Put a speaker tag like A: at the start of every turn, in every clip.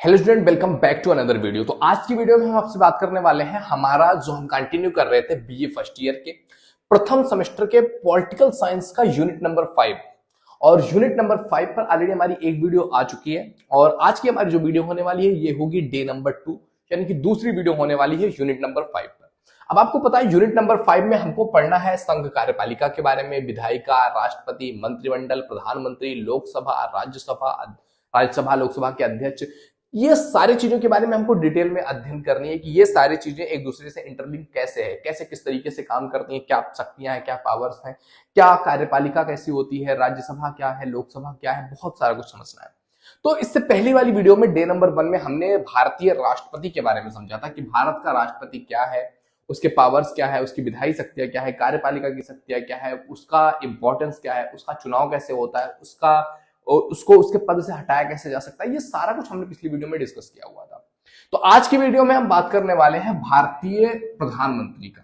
A: Hello student, welcome back to another video. तो आज की वीडियो में हम आपसे बात करने वाले हैं हमारा जो हम कंटिन्यू कर रहे थे बीए फर्स्ट ईयर के प्रथम सेमेस्टर के पॉलिटिकल साइंस का यूनिट नंबर 5। और यूनिट नंबर 5 पर ऑलरेडी हमारी एक वीडियो आ चुकी है और आज की हमारी जो वीडियो होने वाली है ये होगी डे नंबर 2, यानी कि दूसरी वीडियो होने वाली है यूनिट नंबर 5 पर। अब आपको पता है यूनिट नंबर 5 में हमको पढ़ना है संघ कार्यपालिका के बारे में, विधायिका, राष्ट्रपति, मंत्रिमंडल, प्रधानमंत्री, लोकसभा, राज्यसभा लोकसभा के अध्यक्ष, ये सारी चीजों के बारे में हमको डिटेल में अध्ययन करनी है कि ये सारी चीजें एक दूसरे से इंटरलिंक कैसे है, कैसे किस तरीके से काम करती हैं, क्या शक्तियां हैं, क्या पावर्स हैं, क्या कार्यपालिका कैसी होती है, राज्यसभा क्या है, लोकसभा क्या है, बहुत सारा कुछ समझना है। तो इससे पहली वाली वीडियो में डे नंबर 1 में हमने भारतीय राष्ट्रपति के बारे में समझा था कि भारत का राष्ट्रपति क्या है, उसके पावर्स क्या है, उसकी विधायी शक्तियां क्या है, कार्यपालिका की शक्तियां क्या है, उसका इंपॉर्टेंस क्या है, उसका चुनाव कैसे होता है, उसको उसके पद से हटाया कैसे जा सकता है, ये सारा कुछ हमने पिछली वीडियो में डिस्कस किया हुआ था। तो आज की वीडियो में हम बात करने वाले हैं भारतीय प्रधानमंत्री का,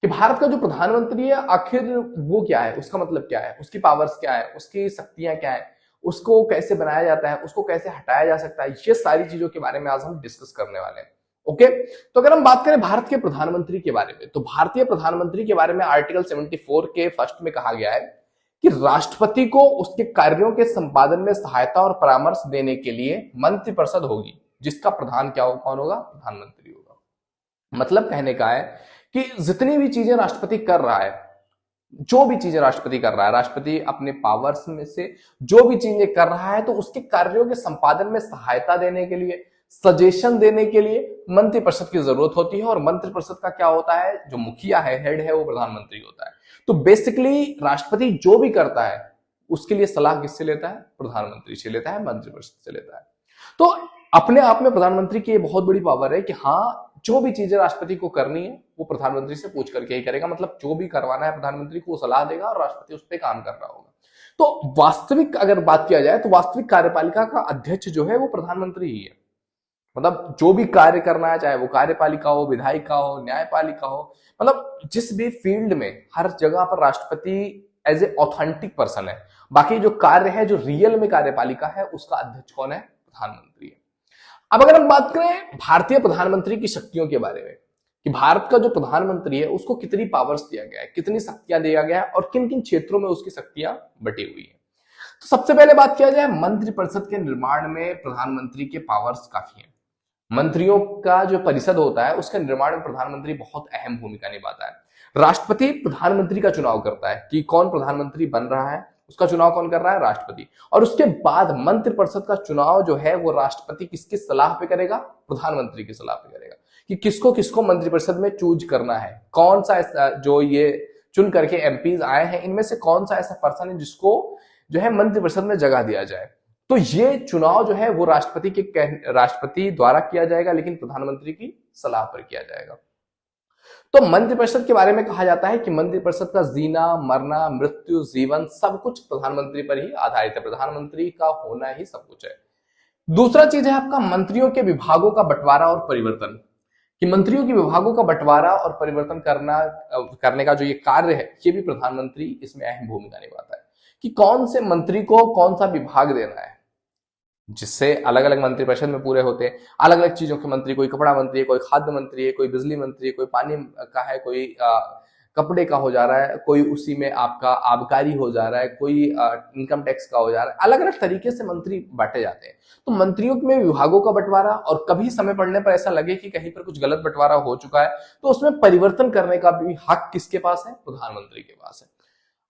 A: कि भारत का जो प्रधानमंत्री है आखिर वो क्या है, उसका मतलब क्या है, उसकी पावर्स क्या है, उसकी शक्तियां क्या है, उसको कैसे बनाया जाता है, उसको कैसे हटाया जा सकता है, ये सारी चीजों के बारे में आज हम डिस्कस करने वाले हैं। ओके, तो अगर हम बात करें भारत के प्रधानमंत्री के बारे में, तो भारतीय प्रधानमंत्री के बारे में आर्टिकल 74 के फर्स्ट में कहा गया है कि राष्ट्रपति को उसके कार्यों के संपादन में सहायता और परामर्श देने के लिए मंत्रिपरिषद होगी, जिसका प्रधान क्या होगा, कौन होगा, प्रधानमंत्री होगा। मतलब कहने का है कि जितनी भी चीजें राष्ट्रपति कर रहा है, जो भी चीजें राष्ट्रपति कर रहा है, राष्ट्रपति अपने पावर्स में से जो भी चीजें कर रहा है, तो उसके कार्यों के संपादन में सहायता देने के लिए, सजेशन देने के लिए मंत्रिपरिषद की जरूरत होती है। और मंत्रिपरिषद का क्या होता है, जो मुखिया है, हेड है, वो प्रधानमंत्री होता है। तो बेसिकली राष्ट्रपति जो भी करता है उसके लिए सलाह किससे लेता है, प्रधानमंत्री से लेता है, मंत्रिपरिषद से लेता है। तो अपने आप में प्रधानमंत्री की ये बहुत बड़ी पावर है कि हाँ, जो भी चीजें राष्ट्रपति को करनी है वो प्रधानमंत्री से पूछ करके ही करेगा। मतलब जो भी करवाना है प्रधानमंत्री को सलाह देगा और राष्ट्रपति उस पर काम कर रहा होगा। तो वास्तविक अगर बात किया जाए तो वास्तविक कार्यपालिका का अध्यक्ष जो है वो प्रधानमंत्री ही है। मतलब जो भी कार्य करना है, चाहे वो कार्यपालिका हो, विधायिका हो, न्यायपालिका हो, मतलब जिस भी फील्ड में हर जगह पर राष्ट्रपति एज ए ऑथेंटिक पर्सन है। बाकी जो कार्य है, जो रियल में कार्यपालिका है, उसका अध्यक्ष कौन है, प्रधानमंत्री है। अब अगर हम बात करें भारतीय प्रधानमंत्री की शक्तियों के बारे में कि भारत का जो प्रधानमंत्री है उसको कितनी पावर्स दिया गया है, कितनी शक्तियां दिया गया है और किन किन क्षेत्रों में उसकी शक्तियां बटी हुई है। तो सबसे पहले बात किया जाए, मंत्रिपरिषद के निर्माण में प्रधानमंत्री के पावर्स काफी है। मंत्रियों का जो परिषद होता है उसके निर्माण में प्रधानमंत्री बहुत अहम भूमिका निभाता है। राष्ट्रपति प्रधानमंत्री का चुनाव करता है कि कौन प्रधानमंत्री बन रहा है, उसका चुनाव कौन कर रहा है, राष्ट्रपति। और उसके बाद मंत्रिपरिषद का चुनाव जो है वो राष्ट्रपति किसकी सलाह पे करेगा, प्रधानमंत्री की सलाह पे करेगा कि किसको किसको मंत्रिपरिषद में चूज करना है, कौन सा ऐसा जो ये चुन करके एमपीज आए हैं इनमें से कौन सा ऐसा पर्सन है जिसको जो है मंत्रिपरिषद में जगह दिया जाए। तो ये चुनाव जो है वो राष्ट्रपति द्वारा किया जाएगा, लेकिन प्रधानमंत्री की सलाह पर किया जाएगा। तो मंत्रिपरिषद के बारे में कहा जाता है कि मंत्रिपरिषद का जीना, मरना, मृत्यु, जीवन सब कुछ प्रधानमंत्री पर ही आधारित है। प्रधानमंत्री का होना ही सब कुछ है। दूसरा चीज है आपका मंत्रियों के विभागों का बंटवारा और परिवर्तन, कि मंत्रियों के विभागों का बंटवारा और परिवर्तन करने का जो ये कार्य है, ये भी प्रधानमंत्री इसमें अहम भूमिका निभाता है कि कौन से मंत्री को कौन सा विभाग देना है, जिससे अलग अलग मंत्रिपरिषद में पूरे होते हैं अलग अलग चीजों के मंत्री। कोई कपड़ा मंत्री है, कोई खाद्य मंत्री है, कोई बिजली मंत्री है, कोई पानी का है, कोई कपड़े का हो जा रहा है, कोई उसी में आपका आबकारी हो जा रहा है, कोई इनकम टैक्स का हो जा रहा है। अलग अलग तरीके से मंत्री बांटे जाते हैं। तो मंत्रियों में विभागों का बंटवारा, और कभी समय पड़ने पर ऐसा लगे कि कहीं पर कुछ गलत बंटवारा हो चुका है तो उसमें परिवर्तन करने का भी हक किसके पास है, प्रधानमंत्री के पास है।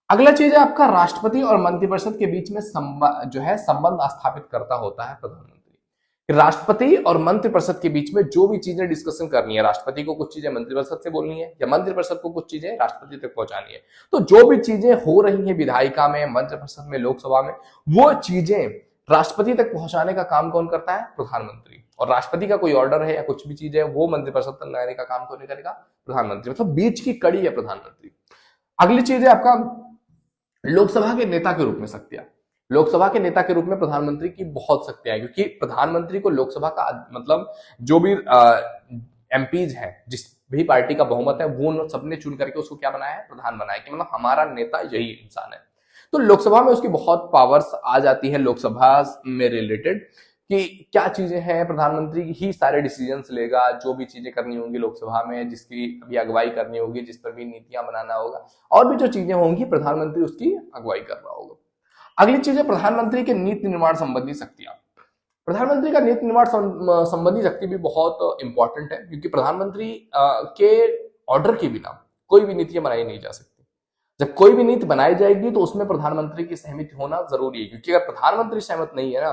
A: अगला चीज है आपका राष्ट्रपति और मंत्रिपरिषद के बीच में जो है संबंध स्थापित करता होता है प्रधानमंत्री। राष्ट्रपति और मंत्रिपरिषद के बीच में जो भी चीजें डिस्कशन करनी है, राष्ट्रपति को कुछ चीजें मंत्रिपरिषद से बोलनी है या मंत्रिपरिषद को कुछ चीजें राष्ट्रपति तक पहुंचानी है। तो जो भी चीजें हो रही है विधायिका में, मंत्रिपरिषद में, लोकसभा में, वो चीजें राष्ट्रपति तक पहुंचाने का काम कौन करता है, प्रधानमंत्री। और राष्ट्रपति का कोई ऑर्डर है या कुछ भी चीज है वो मंत्रिपरिषद तक लाने का काम कौन करेगा, प्रधानमंत्री। मतलब बीच की कड़ी है प्रधानमंत्री। अगली चीज है आपका लोकसभा के नेता के रूप में शक्तियां। लोकसभा के नेता के रूप में प्रधानमंत्री की बहुत शक्तियां हैं, क्योंकि प्रधानमंत्री को लोकसभा का मतलब जो भी एमपीज हैं, जिस भी पार्टी का बहुमत है, वो सबने चुन करके उसको क्या बनाया है, प्रधान बनाया, कि मतलब हमारा नेता यही इंसान है। तो लोकसभा में उसकी बहुत पावर्स आ जाती है लोकसभा में रिलेटेड, कि क्या चीजें हैं, प्रधानमंत्री ही सारे डिसीजंस लेगा, जो भी चीजें करनी होंगी लोकसभा में, जिसकी भी अगुवाई करनी होगी, जिस पर भी नीतियां बनाना होगा, और भी जो चीजें होंगी प्रधानमंत्री उसकी अगुवाई कर रहा होगा। अगली चीज है प्रधानमंत्री के नीति निर्माण संबंधी शक्तियां। प्रधानमंत्री का नीति निर्माण संबंधी शक्ति भी बहुत इंपॉर्टेंट है, क्योंकि प्रधानमंत्री के ऑर्डर के बिना कोई भी नीतियां बनाई नहीं जा सकती। जब कोई भी नीति बनाई जाएगी तो उसमें प्रधानमंत्री की सहमति होना जरूरी है, क्योंकि अगर प्रधानमंत्री सहमत नहीं है ना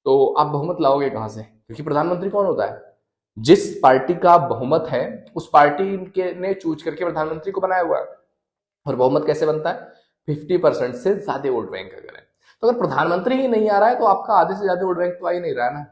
A: तो आप बहुमत लाओगे कहां से? क्योंकि प्रधानमंत्री कौन होता है? जिस पार्टी का बहुमत है उस पार्टी के ने चूज करके प्रधानमंत्री को बनाया हुआ है। और बहुमत कैसे बनता है? 50% से ज्यादा वोट बैंक अगर है। तो अगर प्रधानमंत्री ही नहीं आ रहा है तो आपका आधे से ज्यादा वोट बैंक तो आ ही नहीं रहा है ना।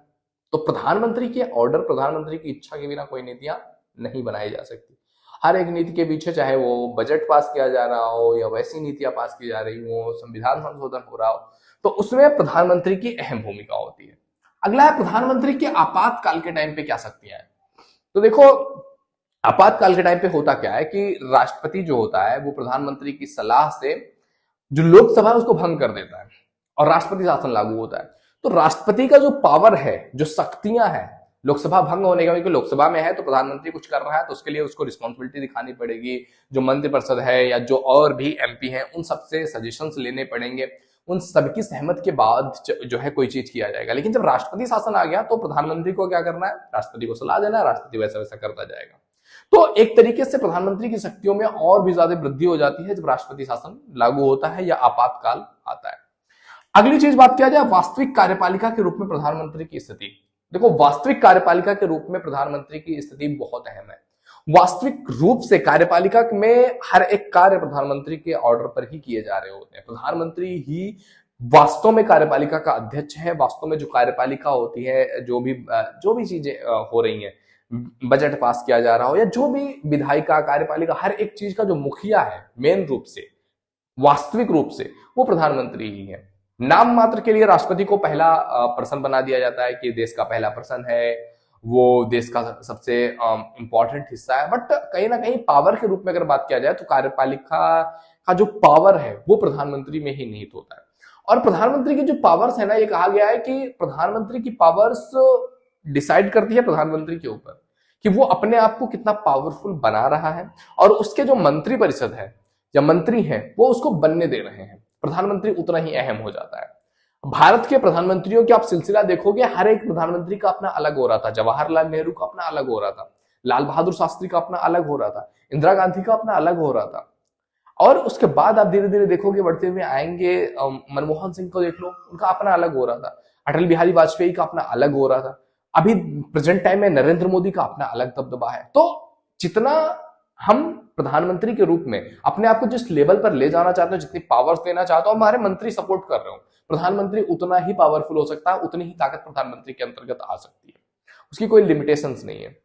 A: तो प्रधानमंत्री के ऑर्डर, प्रधानमंत्री की इच्छा के बिना कोई नीतियां नहीं बनाई जा सकती। हर एक नीति के पीछे, चाहे वो बजट पास किया जा रहा हो या वैसी नीतियां पास की जा रही हो, संविधान संशोधन हो रहा हो, तो उसमें प्रधानमंत्री की अहम भूमिका होती है। अगला है प्रधानमंत्री के आपातकाल के टाइम पे क्या शक्तियां हैं। तो देखो, आपातकाल के टाइम पे होता क्या है कि राष्ट्रपति जो होता है वो प्रधानमंत्री की सलाह से जो लोकसभा है उसको भंग कर देता है और राष्ट्रपति शासन लागू होता है। तो राष्ट्रपति का जो पावर है, जो शक्तियां हैं, लोकसभा भंग होने का, क्योंकि लोकसभा में है तो प्रधानमंत्री कुछ कर रहा है तो उसके लिए उसको रिस्पॉन्सिबिलिटी दिखानी पड़ेगी। जो मंत्रिपरिषद है या जो और भी एमपी हैं उन सबसे सजेशंस लेने पड़ेंगे, उन सबकी सहमत के बाद जो है कोई चीज किया जाएगा। लेकिन जब राष्ट्रपति शासन आ गया तो प्रधानमंत्री को क्या करना है? राष्ट्रपति को सलाह देना है, राष्ट्रपति वैसा वैसा करता जाएगा। तो एक तरीके से प्रधानमंत्री की शक्तियों में और भी ज्यादा वृद्धि हो जाती है जब राष्ट्रपति शासन लागू होता है या आपातकाल आता है। अगली चीज बात किया जाए वास्तविक कार्यपालिका के रूप में प्रधानमंत्री की स्थिति। देखो, वास्तविक कार्यपालिका के रूप में प्रधानमंत्री की स्थिति बहुत अहम है। वास्तविक रूप से कार्यपालिका में हर एक कार्य प्रधानमंत्री के ऑर्डर पर ही किए जा रहे होते हैं। प्रधानमंत्री ही वास्तव में कार्यपालिका का अध्यक्ष है। वास्तव में जो कार्यपालिका होती है, जो भी चीजें हो रही हैं, बजट पास किया जा रहा हो या जो भी विधायिका, कार्यपालिका, हर एक चीज का जो मुखिया है मेन रूप से, वास्तविक रूप से, वो प्रधानमंत्री ही है। नाम मात्र के लिए राष्ट्रपति को पहला पर्सन बना दिया जाता है कि देश का पहला पर्सन है, वो देश का सबसे इंपॉर्टेंट हिस्सा है। बट कहीं ना कहीं पावर के रूप में अगर बात किया जाए तो कार्यपालिका का जो पावर है वो प्रधानमंत्री में ही निहित होता है। और प्रधानमंत्री की जो पावर्स है ना, ये कहा गया है कि प्रधानमंत्री की पावर्स डिसाइड करती है प्रधानमंत्री के ऊपर कि वो अपने आप को कितना पावरफुल बना रहा है, और उसके जो मंत्री परिषद है या मंत्री हैं वो उसको बनने दे रहे हैं। प्रधानमंत्री उतना ही अहम हो जाता है। भारत के प्रधानमंत्रियों की आप सिलसिला देखोगे, हर एक प्रधानमंत्री का अपना अलग हो रहा था। जवाहरलाल नेहरू का अपना अलग हो रहा था, लाल बहादुर शास्त्री का अपना अलग हो रहा था, इंदिरा गांधी का अपना अलग हो रहा था। और उसके बाद आप धीरे धीरे देखोगे, बढ़ते हुए आएंगे, मनमोहन सिंह को देख लो, उनका अपना अलग हो रहा था। अटल बिहारी वाजपेयी का अपना अलग हो रहा था। अभी प्रेजेंट टाइम में नरेंद्र मोदी का अपना अलग दबदबा है। तो जितना हम प्रधानमंत्री के रूप में अपने आप को जिस लेवल पर ले जाना चाहते हो, जितनी पावर्स देना चाहते हो, हमारे मंत्री सपोर्ट कर रहे हो, प्रधानमंत्री उतना ही पावरफुल हो सकता है, उतनी ही ताकत प्रधानमंत्री के अंतर्गत आ सकती है। उसकी कोई लिमिटेशंस नहीं है।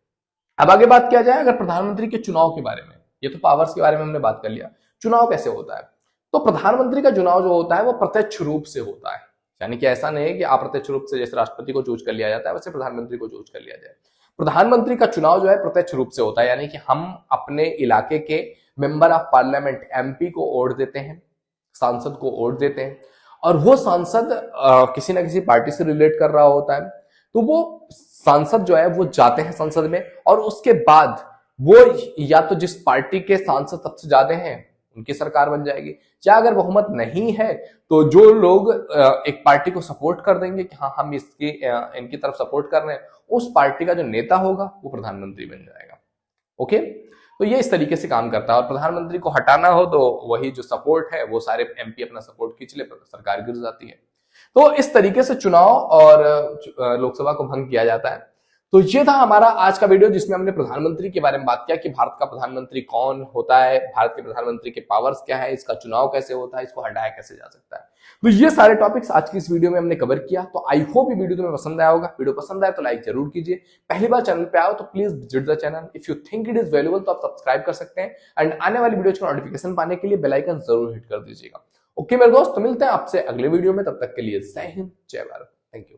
A: अब आगे बात किया जाए अगर प्रधानमंत्री के चुनाव के बारे में, ये तो पावर्स के बारे में हमने बात कर लिया, चुनाव कैसे होता है। तो प्रधानमंत्री का चुनाव जो होता है वो प्रत्यक्ष रूप से होता है, यानी कि ऐसा नहीं है कि अप्रत्यक्ष रूप से जैसे राष्ट्रपति को चूज कर लिया जाता है वैसे प्रधानमंत्री को चूज कर लिया जाए। प्रधानमंत्री का चुनाव जो है प्रत्यक्ष रूप से होता है, यानी कि हम अपने इलाके के मेंबर ऑफ पार्लियामेंट एमपी को वोट देते हैं, सांसद को वोट देते हैं, और वो सांसद किसी ना किसी पार्टी से रिलेट कर रहा होता है। तो वो सांसद जो है वो जाते हैं संसद में, और उसके बाद वो या तो जिस पार्टी के सांसद सबसे ज्यादा हैं उनकी सरकार बन जाएगी, या अगर बहुमत नहीं है तो जो लोग एक पार्टी को सपोर्ट कर देंगे कि हाँ हम इनकी तरफ सपोर्ट कर रहे हैं, उस पार्टी का जो नेता होगा वो प्रधानमंत्री बन जाएगा। ओके, तो ये इस तरीके से काम करता है। और प्रधानमंत्री को हटाना हो तो वही जो सपोर्ट है वो सारे एमपी अपना सपोर्ट खींच ले, सरकार गिर जाती है। तो इस तरीके से चुनाव और लोकसभा को भंग किया जाता है। तो ये था हमारा आज का वीडियो, जिसमें हमने प्रधानमंत्री के बारे में बात किया कि भारत का प्रधानमंत्री कौन होता है, भारत के प्रधानमंत्री के पावर्स क्या है, इसका चुनाव कैसे होता है, इसको हटाया कैसे जा सकता है। तो ये सारे टॉपिक्स आज की इस वीडियो में हमने कवर किया। तो आई होप ये वीडियो तुम्हें पसंद आया होगा। वीडियो पसंद आए तो लाइक जरूर कीजिए। पहली बार चैनल पे आओ तो please visit the channel. If you think it is valuable तो आप सब्सक्राइब कर सकते हैं, एंड आने वाली वीडियो का नोटिफिकेशन पाने के लिए बेल आइकन जरूर हिट कर दीजिएगा। ओके मेरे दोस्त, तो मिलते हैं आपसे अगले वीडियो में। तब तक के लिए जय हिंद, जय भारत, थैंक यू।